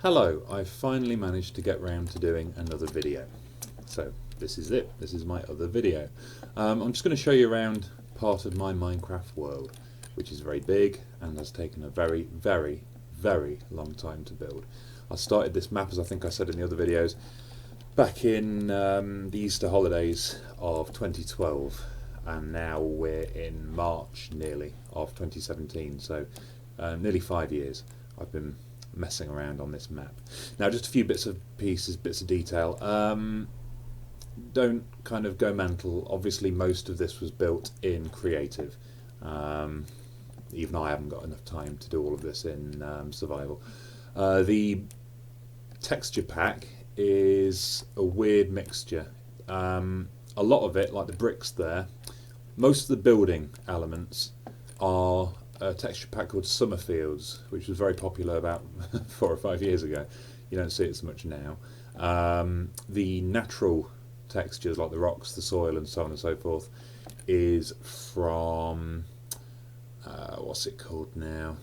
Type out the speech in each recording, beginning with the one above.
Hello, I've finally managed to get round to doing another video. So this is it, this is my other video. I'm just going to show you around part of my Minecraft world, which is very big and has taken a very long time to build. I started this map, as I think I said in the other videos, back in the Easter holidays of 2012, and now we're in March nearly of 2017, so nearly 5 years I've been messing around on this map. Now just a few bits of detail. Don't kind of go mental. Obviously most of this was built in creative. Even I haven't got enough time to do all of this in survival. The texture pack is a weird mixture. A lot of it, like the bricks there, most of the building elements are a texture pack called Summerfields, which was very popular about 4 or 5 years ago. You don't see it so much now. The natural textures, like the rocks, the soil and so on and so forth, is from what's it called now?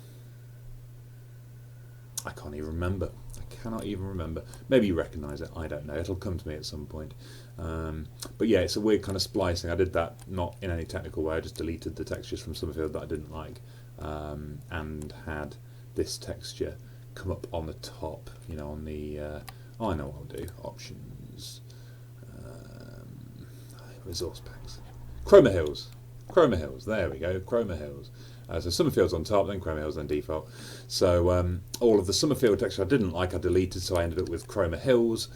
I can't even remember. I cannot even remember. Maybe you recognise it, I don't know. It'll come to me at some point. But yeah, it's a weird kind of splicing. I did that not in any technical way, I just deleted the textures from Summerfield that I didn't like, and had this texture come up on the top, you know, on the, oh, I know what I'll do, options, resource packs, Chroma Hills, there we go, Chroma Hills. So Summerfield's on top, then Chroma Hills, then default. So all of the Summerfield texture I didn't like, I deleted, so I ended up with Chroma Hills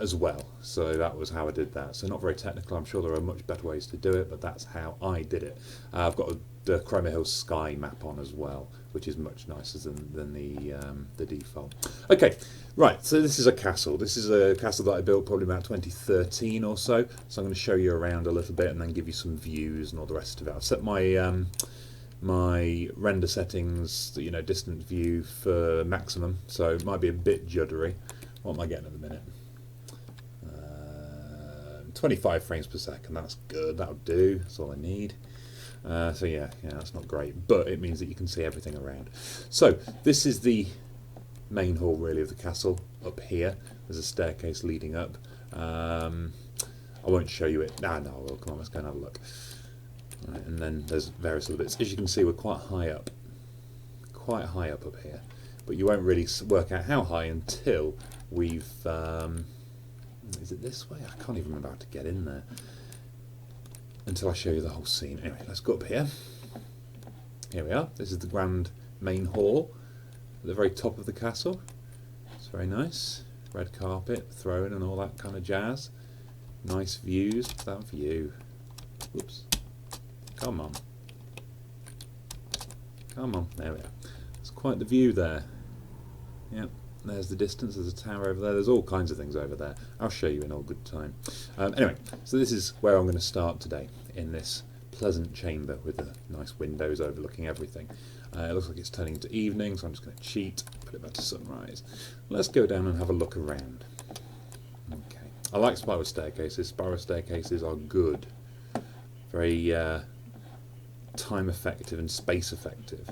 as well. So that was how I did that. So not very technical, I'm sure there are much better ways to do it, but that's how I did it. I've got the Chroma Hills sky map on as well, which is much nicer than the default. Okay, right, so this is a castle. This is a castle that I built probably about 2013 or so. So I'm going to show you around a little bit and then give you some views and all the rest of it. I've set my my render settings, you know, distant view for maximum, so it might be a bit juddery. What am I getting at the minute? 25 frames per second, that's good, that'll do, that's all I need. So yeah, that's not great, but it means that you can see everything around. So this is the main hall really of the castle up here. There's a staircase leading up. I won't show you it. No, I will. Come on, let's go and have a look. Right, and then there's various other bits. As you can see, we're quite high up up here, but you won't really work out how high until we've is it this way? I can't even remember how to get in there until I show you the whole scene. Anyway, let's go up here. Here we are. This is the grand main hall at the very top of the castle. It's very nice. Red carpet, throne and all that kind of jazz. Nice views. That view. Whoops. Come on. Come on. There we are. It's quite the view there. Yep. There's the distance, there's a tower over there, there's all kinds of things over there. I'll show you in all good time. Anyway, so this is where I'm going to start today, in this pleasant chamber with the nice windows overlooking everything. It looks like it's turning to evening, so I'm just going to cheat, put it back to sunrise. Let's go down and have a look around. Okay, I like spiral staircases. Spiral staircases are good. Very time effective and space effective.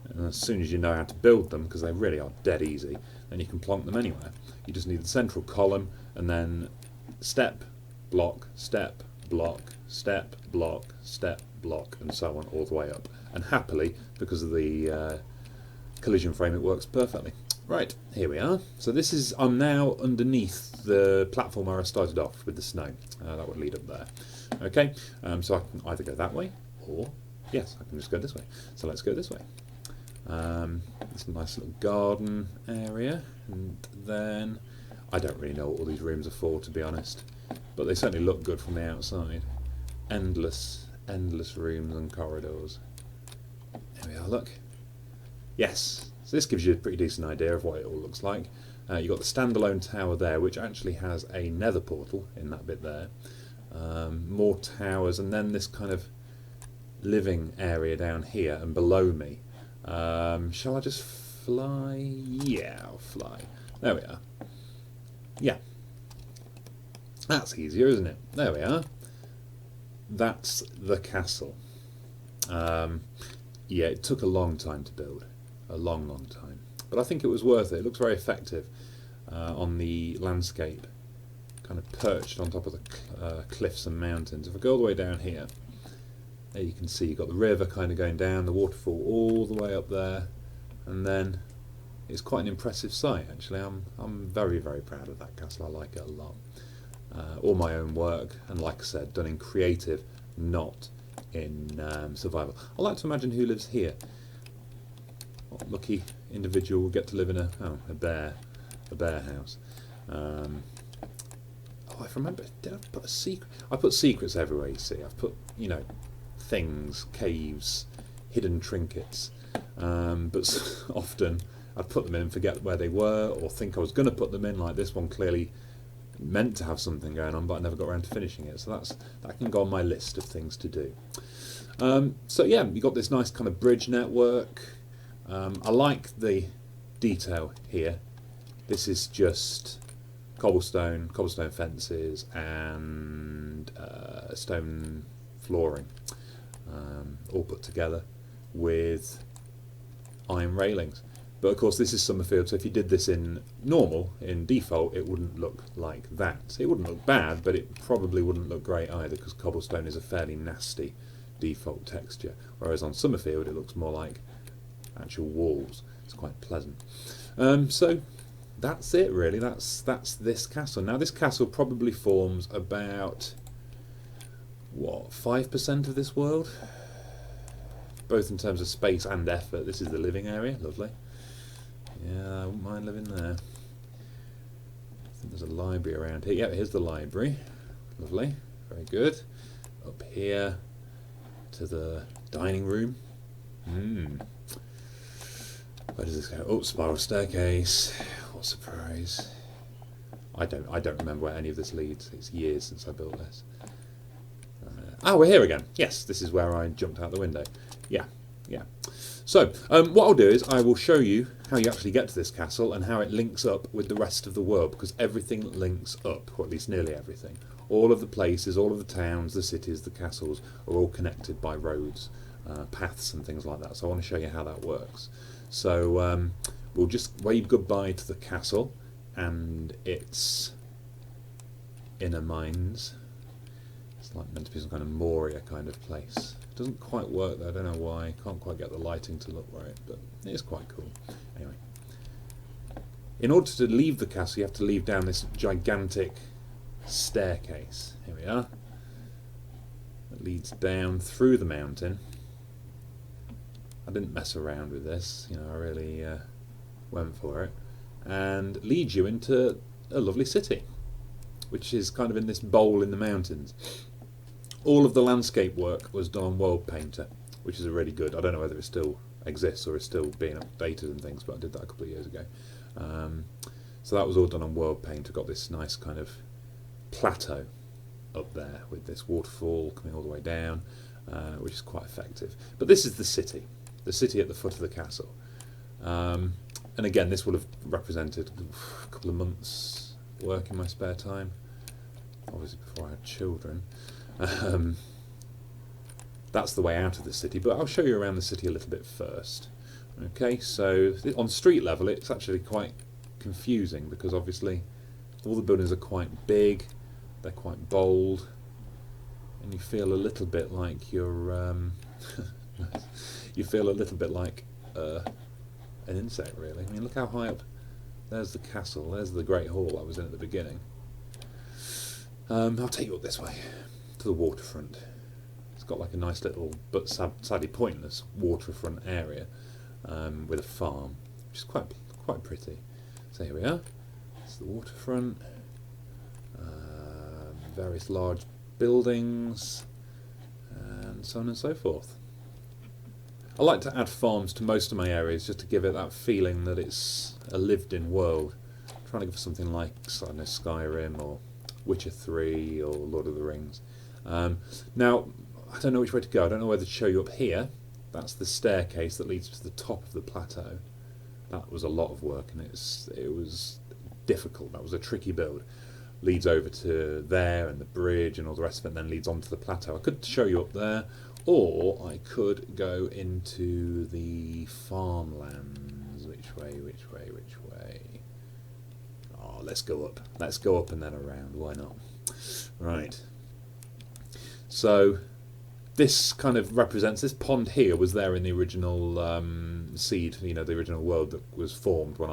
And as soon as you know how to build them, because they really are dead easy, then you can plonk them anywhere. You just need the central column and then step, block, step, block, step, block, step, block, and so on all the way up. And happily, because of the collision frame, it works perfectly. Right, here we are. So this is, I'm now underneath the platform where I started off with the snow. That would lead up there. Okay, so I can either go that way, or yes, I can just go this way. So let's go this way. This nice little garden area, and then I don't really know what all these rooms are for, to be honest, but they certainly look good from the outside. Endless rooms and corridors. There we are, look. Yes, so this gives you a pretty decent idea of what it all looks like. You've got the standalone tower there, which actually has a nether portal in that bit there. More towers, and then this kind of living area down here, and below me. Shall I just fly? Yeah, I'll fly. There we are. Yeah. That's easier, isn't it? There we are. That's the castle. Yeah, it took a long time to build. A long time. but I think it was worth it. It looks very effective on the landscape, kind of perched on top of the cliffs and mountains. If I go all the way down here, there you can see you've got the river kind of going down, the waterfall all the way up there, and then it's quite an impressive sight actually. I'm very, very proud of that castle. I like it a lot. All my own work, and like I said, done in creative, not in survival. I like to imagine who lives here. What lucky individual will get to live in a bear house. Oh, I remember. Did I put a secret? I put secrets everywhere. You see, I've put things, caves, hidden trinkets. But often I'd put them in and forget where they were, or think I was going to put them in. Like this one clearly meant to have something going on, but I never got around to finishing it. So that can go on my list of things to do. So yeah, you got this nice kind of bridge network. I like the detail here. This is just cobblestone fences and stone flooring, all put together with iron railings. But of course this is Summerfield, so if you did this in default, it wouldn't look like that. It wouldn't look bad, but it probably wouldn't look great either, because cobblestone is a fairly nasty default texture, whereas on Summerfield it looks more like actual walls. It's quite pleasant. So that's it really. That's this castle. Now this castle probably forms about, what, 5% of this world? Both in terms of space and effort. This is the living area, lovely. Yeah, I wouldn't mind living there. I think there's a library around here. Yeah, here's the library. Lovely, very good. Up here to the dining room. Where does this go? Oh, spiral staircase. What a surprise. I don't remember where any of this leads. It's years since I built this. We're here again. Yes, this is where I jumped out the window. Yeah. So, what I'll do is I will show you how you actually get to this castle and how it links up with the rest of the world, because everything links up, or at least nearly everything. All of the places, all of the towns, the cities, the castles are all connected by roads, paths and things like that. So I want to show you how that works. So we'll just wave goodbye to the castle and its inner mines. It's like meant to be some kind of Moria kind of place. It doesn't quite work though, I don't know why. Can't quite get the lighting to look right, but it is quite cool. Anyway, in order to leave the castle, you have to leave down this gigantic staircase. Here we are. It leads down through the mountain. I didn't mess around with this, I really went for it. And leads you into a lovely city, which is kind of in this bowl in the mountains. All of the landscape work was done on World Painter, which is really good. I don't know whether it still exists or is still being updated and things, but I did that a couple of years ago. So that was all done on World Painter. Got this nice kind of plateau up there with this waterfall coming all the way down, which is quite effective. But this is the city at the foot of the castle. And again, this would have represented a couple of months' work in my spare time, obviously before I had children. That's the way out of the city, but I'll show you around the city a little bit first. Okay, so on street level it's actually quite confusing, because obviously all the buildings are quite big, they're quite bold, and you feel a little bit like you're you feel a little bit like an insect really. I mean, look how high up. There's the castle, there's the Great Hall I was in at the beginning. I'll take you up this way to the waterfront. It's got like a nice little, but sadly pointless, waterfront area with a farm, which is quite pretty. So here we are. It's the waterfront. Various large buildings, and so on and so forth. I like to add farms to most of my areas just to give it that feeling that it's a lived-in world. I'm trying to go for something like, I don't know, Skyrim or Witcher 3 or Lord of the Rings. Now, I don't know which way to go. I don't know whether to show you up here. That's the staircase that leads to the top of the plateau. That was a lot of work, and it was difficult. That was a tricky build. Leads over to there, and the bridge and all the rest of it, then leads onto the plateau. I could show you up there, or I could go into the farmlands Which way, which way, which way? Oh, let's go up. Let's go up and then around. Why not? Right. So this kind of represents, this pond here was there in the original seed, you know, the original world that was formed when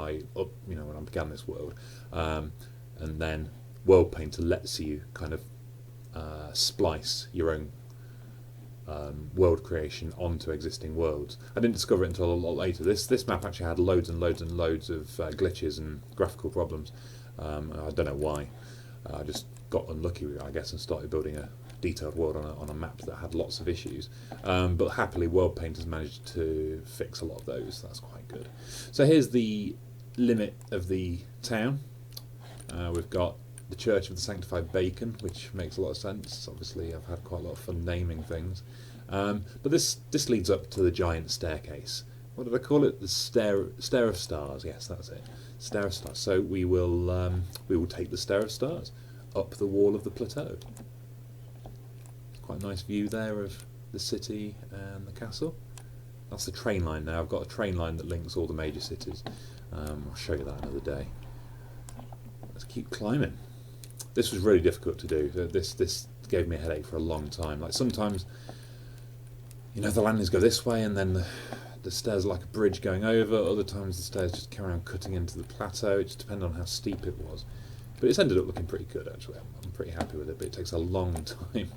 when I began this world. And then World Painter lets you kind of splice your own world creation onto existing worlds. I didn't discover it until a lot later. This map actually had loads and loads and loads of glitches and graphical problems. I don't know why. I just got unlucky, I guess, and started building a detailed world on a map that had lots of issues. But happily, World Painters managed to fix a lot of those. That's quite good. So here's the limit of the town. We've got the Church of the Sanctified Bacon, which makes a lot of sense. Obviously, I've had quite a lot of fun naming things. But this leads up to the giant staircase. What did I call it? The stair of stars. Yes, that's it. Stair of stars. So we will take the Stair of Stars up the wall of the plateau. Quite a nice view there of the city and the castle. That's the train line now. I've got a train line that links all the major cities. I'll show you that another day. Let's keep climbing. This was really difficult to do. This gave me a headache for a long time. Like sometimes, you know, the landings go this way and then the stairs are like a bridge going over. Other times the stairs just carry on cutting into the plateau. It just depended on how steep it was. But it's ended up looking pretty good actually. I'm pretty happy with it, but it takes a long time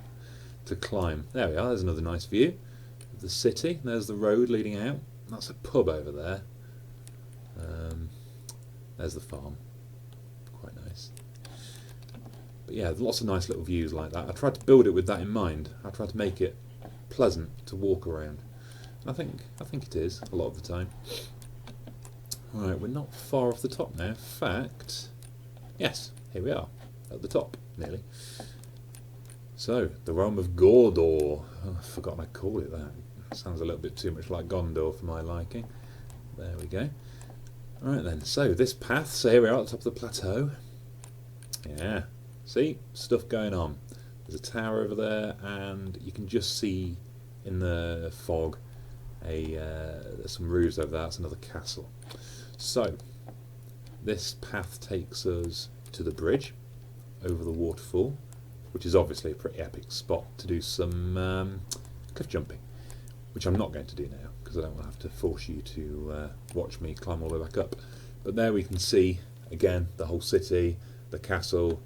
to climb. There we are, there's another nice view of the city. There's the road leading out. That's a pub over there. There's the farm. Quite nice. But yeah, lots of nice little views like that. I tried to build it with that in mind. I tried to make it pleasant to walk around. And I think it is a lot of the time. Right, we're not far off the top now. In fact, yes, here we are at the top, nearly. So, the realm of Gordor. Oh, I've forgotten I called it that. Sounds a little bit too much like Gondor for my liking. There we go. Alright then, so this path, so here we are at the top of the plateau. Yeah, see, stuff going on. There's a tower over there, and you can just see in the fog there's some roofs over there. That's another castle. So, this path takes us to the bridge over the waterfall, which is obviously a pretty epic spot to do some cliff jumping, which I'm not going to do now because I don't want to have to force you to watch me climb all the way back up. But there we can see again the whole city, the castle,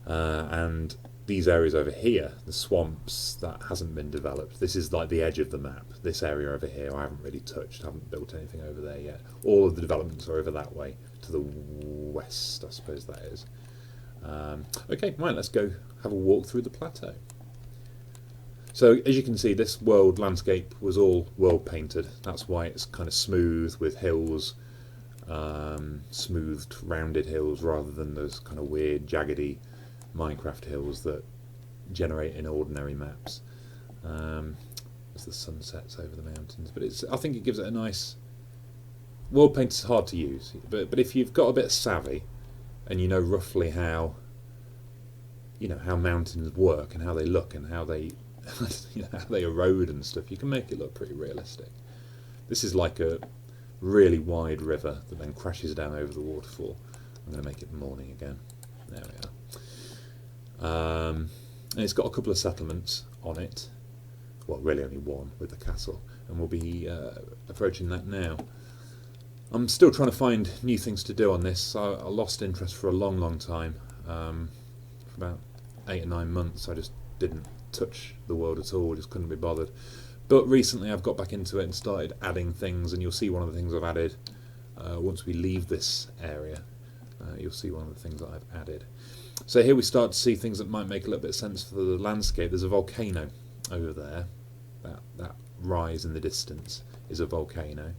and these areas over here, the swamps that hasn't been developed. This is like the edge of the map. This area over here I haven't really touched, haven't built anything over there yet. All of the developments are over that way to the west, I suppose that is. Okay, right, let's go have a walk through the plateau. So as you can see, this world landscape was all world painted. That's why it's kind of smooth with hills, smoothed rounded hills rather than those kind of weird jaggedy Minecraft hills that generate in ordinary maps. As the sun sets over the mountains, but I think it gives it a nice. World paint is hard to use, but if you've got a bit of savvy and you know roughly how mountains work and how they look and how they how they erode and stuff, you can make it look pretty realistic. This is like a really wide river that then crashes down over the waterfall. I'm going to make it morning again. There we are. And it's got a couple of settlements on it. Well, really only one with the castle, and we'll be approaching that now. I'm still trying to find new things to do on this. I lost interest for a long time. For about 8 or 9 months I just didn't touch the world at all, just couldn't be bothered. But recently I've got back into it and started adding things, and you'll see one of the things I've added once we leave this area. You'll see one of the things that I've added. So here we start to see things that might make a little bit of sense for the landscape. There's a volcano over there. That rise in the distance is a volcano.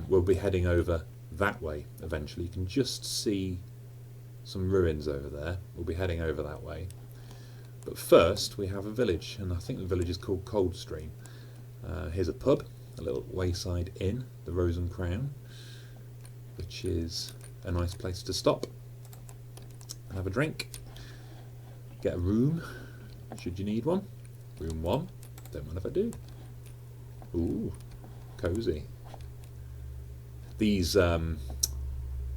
We'll be heading over that way eventually. You can just see some ruins over there. We'll be heading over that way. But first we have a village, and I think the village is called Coldstream. Here's a pub, a little wayside inn, the Rose and Crown, which is a nice place to stop and have a drink. Get a room, should you need one. Room 1, don't mind if I do. Ooh, cosy. These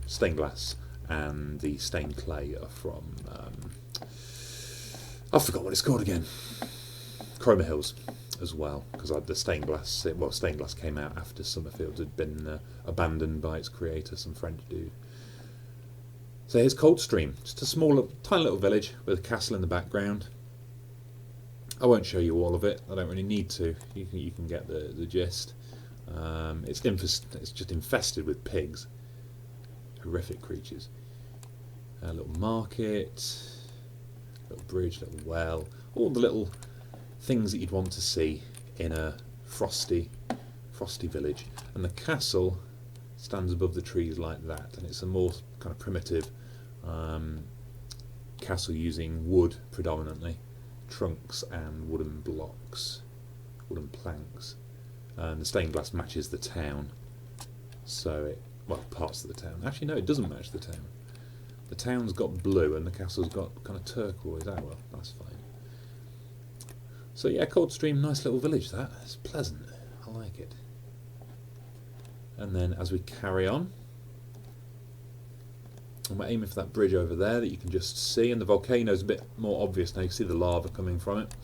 stained glass and the stained clay are from, I forgot what it's called again, Chroma Hills as well, because the stained glass, stained glass came out after Summerfields had been abandoned by its creator, some French dude. So here's Coldstream, just a small, tiny little village with a castle in the background. I won't show you all of it, I don't really need to, you can get the gist. It's just infested with pigs, horrific creatures. A little market, little bridge, little well, all the little things that you'd want to see in a frosty village. And the castle stands above the trees like that, and it's a more kind of primitive castle using wood predominantly, trunks and wooden blocks, wooden planks. And the stained glass matches the town, so parts of the town. Actually no, it doesn't match the town. The town's got blue and the castle's got kind of turquoise. Oh well, that's fine. So yeah, Coldstream, nice little village that. It's pleasant, I like it. And then as we carry on, and we're aiming for that bridge over there that you can just see, and the volcano's a bit more obvious now, you can see the lava coming from it.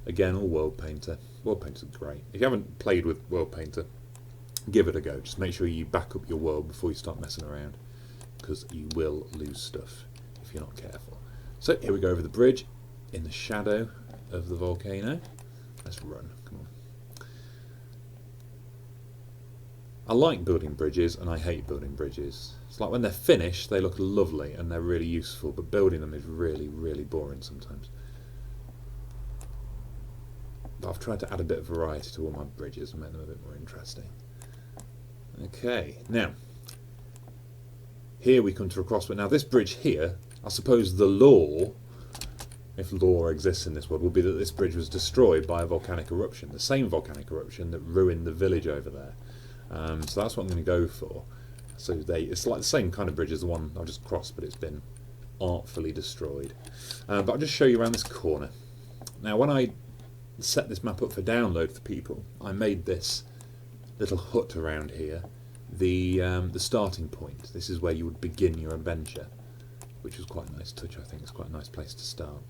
Again, all World Painter. World Painter's great. If you haven't played with World Painter, give it a go. Just make sure you back up your world before you start messing around, because you will lose stuff if you're not careful. So here we go over the bridge in the shadow of the volcano. Let's run, come on. I like building bridges and I hate building bridges. It's like when they're finished they look lovely and they're really useful, but building them is really, really boring sometimes. But I've tried to add a bit of variety to all my bridges and make them a bit more interesting. Okay, now here we come to a crossroad. Now this bridge here, I suppose the lore, if lore exists in this world, would be that this bridge was destroyed by a volcanic eruption, the same volcanic eruption that ruined the village over there. So that's what I'm going to go for. So it's like the same kind of bridge as the one I've just crossed, but it's been artfully destroyed. But I'll just show you around this corner. Now when I set this map up for download for people, I made this little hut around here the starting point. This is where you would begin your adventure, which was quite a nice touch. I think it's quite a nice place to start.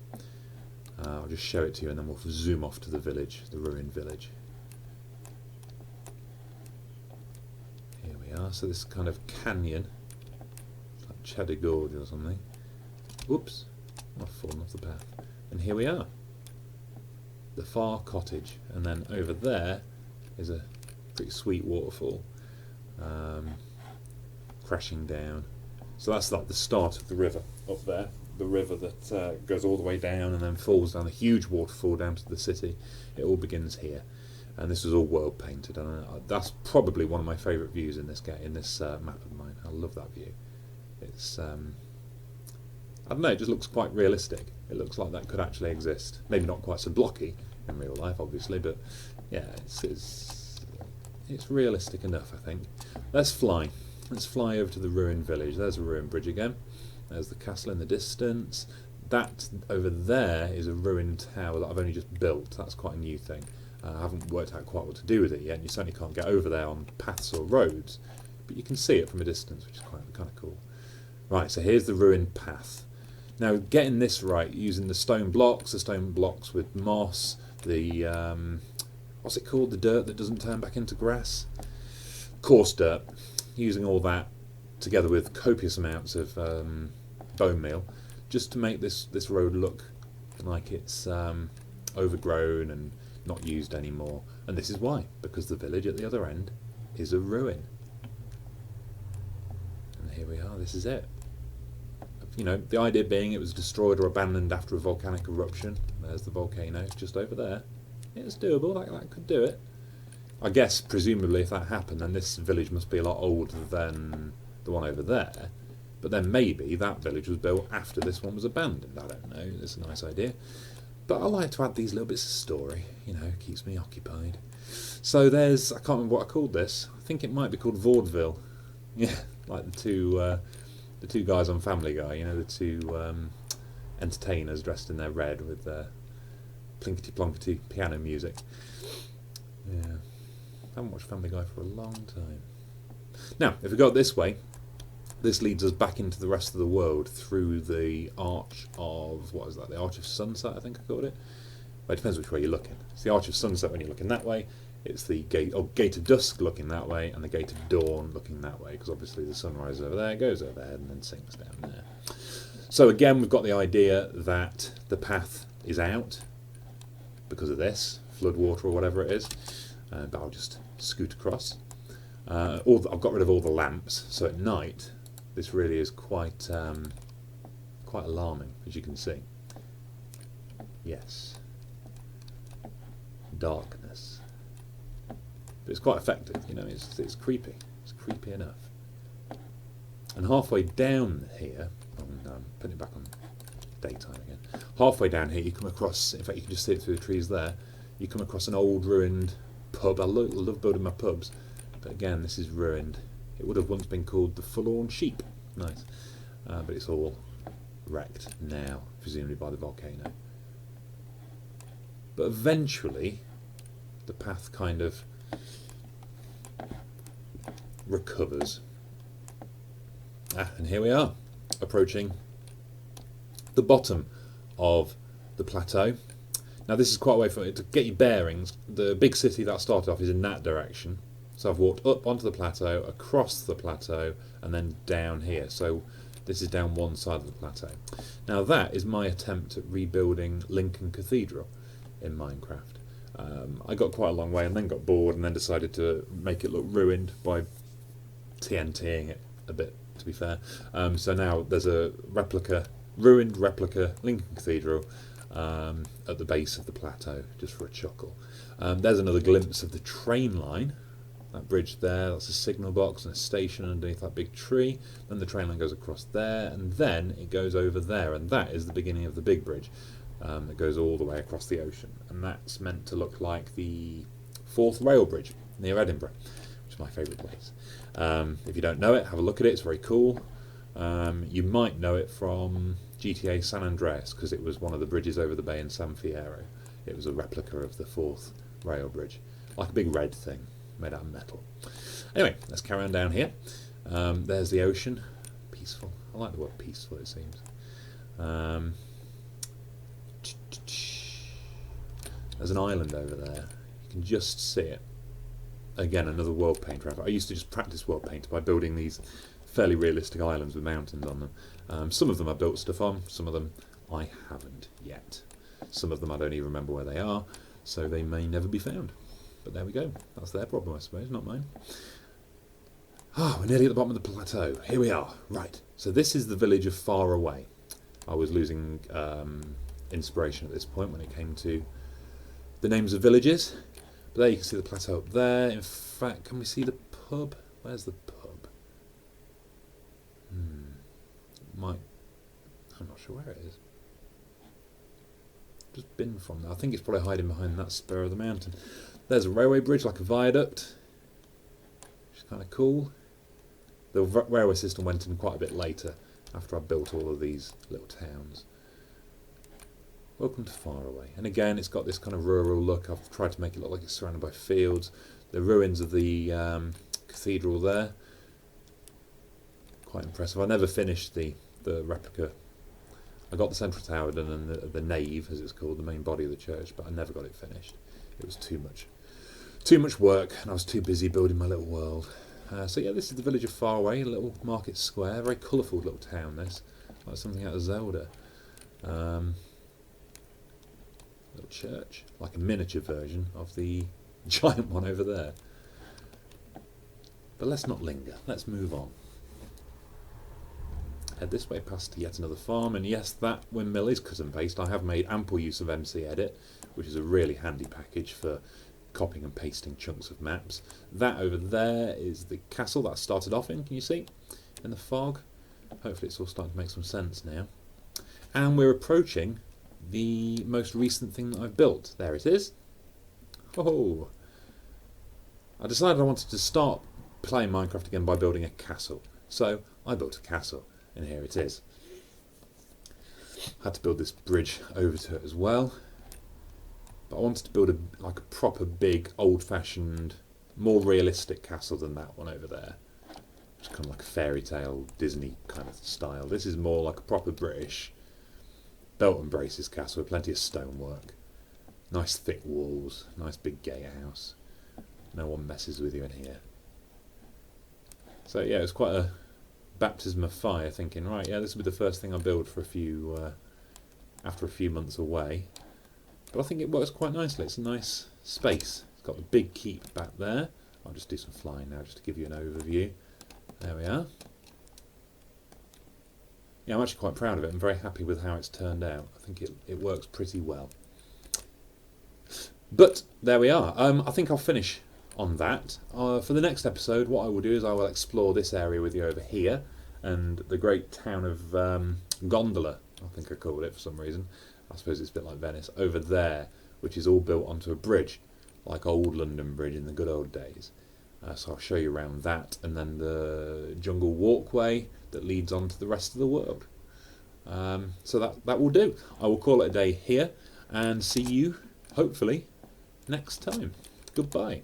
I'll just show it to you and then we'll zoom off to the village, the ruined village. Here we are, so this kind of canyon, it's like Cheddar Gorge or something. Whoops, I've fallen off the path. And here we are, the far cottage, and then over there is a pretty sweet waterfall crashing down. So that's like the start of the river up there, the river that goes all the way down and then falls down a huge waterfall down to the city. It all begins here, and this was all world painted, and that's probably one of my favourite views in this game, in this map of mine. I love that view. It's I don't know, it just looks quite realistic. It looks like that could actually exist. Maybe not quite so blocky in real life, obviously, but yeah, it's realistic enough, I think. Let's fly. Let's fly over to the ruined village. There's a ruined bridge again. There's the castle in the distance. That over there is a ruined tower that I've only just built. That's quite a new thing. I haven't worked out quite what to do with it yet, and you certainly can't get over there on paths or roads, but you can see it from a distance, which is kind of cool. Right, so here's the ruined path. Now, getting this right, using the stone blocks with moss, the what's it called, the dirt that doesn't turn back into grass? Coarse dirt. Using all that together with copious amounts of bone meal, just to make this road look like it's overgrown and not used anymore. And this is why, because the village at the other end is a ruin. And here we are, this is it. You know, the idea being it was destroyed or abandoned after a volcanic eruption. There's the volcano just over there. It's doable, that could do it. I guess, presumably, if that happened, then this village must be a lot older than the one over there. But then maybe that village was built after this one was abandoned. I don't know, it's a nice idea. But I like to add these little bits of story, you know, it keeps me occupied. So there's, I can't remember what I called this. I think it might be called Vaudeville. Yeah, like the two guys on Family Guy, you know, the two entertainers dressed in their red with their plinkety-plonkety piano music. Yeah. Haven't watched Family Guy for a long time. Now, if we go up this way, this leads us back into the rest of the world through the Arch of, what is that, the Arch of Sunset, I think I called it. Well, it depends which way you're looking. It's the Arch of Sunset when you're looking that way, it's the Gate of Dusk looking that way, and the Gate of Dawn looking that way, because obviously the sun rises over there, goes overhead, and then sinks down there. So again, we've got the idea that the path is out because of this, flood water or whatever it is, but I'll just scoot across. I've got rid of all the lamps, so at night this really is quite alarming, as you can see. Yes, darkness, but it's quite effective. You know, it's creepy. It's creepy enough. And halfway down here, I'm putting it back on daytime again. Halfway down here, you come across. In fact, you can just see it through the trees there. You come across an old ruined pub. I love building my pubs, but again, this is ruined. It would have once been called the Forlorn Sheep. Nice, but it's all wrecked now, presumably by the volcano. But eventually, the path kind of recovers. And here we are, approaching the bottom of the plateau. Now this is quite a way for it to get your bearings. The big city that I started off is in that direction. So I've walked up onto the plateau, across the plateau, and then down here. So this is down one side of the plateau. Now that is my attempt at rebuilding Lincoln Cathedral in Minecraft. I got quite a long way and then got bored and then decided to make it look ruined by TNTing it a bit, to be fair. So now there's a ruined replica Lincoln Cathedral at the base of the plateau, just for a chuckle. There's another glimpse of the train line. That bridge there, that's a signal box and a station underneath that big tree. Then the train line goes across there, and then it goes over there, and that is the beginning of the big bridge that goes all the way across the ocean. And that's meant to look like the 4th rail bridge near Edinburgh, which is my favourite place. If you don't know it, have a look at it, it's very cool. You might know it from GTA San Andreas, because it was one of the bridges over the bay in San Fierro. It was a replica of the 4th rail bridge, like a big red thing made out of metal. Anyway, let's carry on down here. There's the ocean. Peaceful. I like the word peaceful, it seems. There's an island over there. You can just see it. Again, another world paint reference. I used to just practice world paint by building these fairly realistic islands with mountains on them. Some of them I built stuff on, some of them I haven't yet. Some of them I don't even remember where they are, so they may never be found. But there we go. That's their problem, I suppose, not mine. We're nearly at the bottom of the plateau. Here we are. Right. So this is the village of Far Away. I was losing inspiration at this point when it came to the names of villages. But there you can see the plateau up there. In fact, can we see the pub? Where's the pub? I'm not sure where it is. Just been from there. I think it's probably hiding behind that spur of the mountain. There's a railway bridge, like a viaduct, which is kind of cool. The railway system went in quite a bit later, after I built all of these little towns. Welcome to Far Away. And again, it's got this kind of rural look. I've tried to make it look like it's surrounded by fields. The ruins of the cathedral there, quite impressive. I never finished the replica. I got the central tower done and the nave, as it's called, the main body of the church, but I never got it finished. It was too much work, and I was too busy building my little world. So yeah, this is the village of Far Away, a little market square, very colourful little town. This, like something out of Zelda. Little church, like a miniature version of the giant one over there. But let's not linger. Let's move on. Head this way past yet another farm, and yes, that windmill is cut and paste. I have made ample use of MC Edit, which is a really handy package for copying and pasting chunks of maps. That over there is the castle that I started off in, can you see? In the fog. Hopefully it's all starting to make some sense now. And we're approaching the most recent thing that I've built. There it is. Oh! I decided I wanted to start playing Minecraft again by building a castle. So I built a castle, and here it is. I had to build this bridge over to it as well. But I wanted to build a proper big old-fashioned more realistic castle than that one over there. It's kind of like a fairy tale Disney kind of style. This is more like a proper British belt and braces castle with plenty of stonework, nice thick walls, nice big gatehouse. No one messes with you in here. So yeah, it's quite a baptism of fire, thinking, right, yeah, this will be the first thing I build for after a few months away. But I think it works quite nicely. It's a nice space. It's got the big keep back there. I'll just do some flying now just to give you an overview. There we are. Yeah, I'm actually quite proud of it. I'm very happy with how it's turned out. I think it works pretty well. But there we are. I think I'll finish on that. For the next episode, what I will do is I will explore this area with you over here and the great town of Gondola, I think I called it for some reason. I suppose it's a bit like Venice, over there, which is all built onto a bridge, like old London Bridge in the good old days. So I'll show you around that, and then the jungle walkway that leads on to the rest of the world. So that will do. I will call it a day here, and see you, hopefully, next time. Goodbye.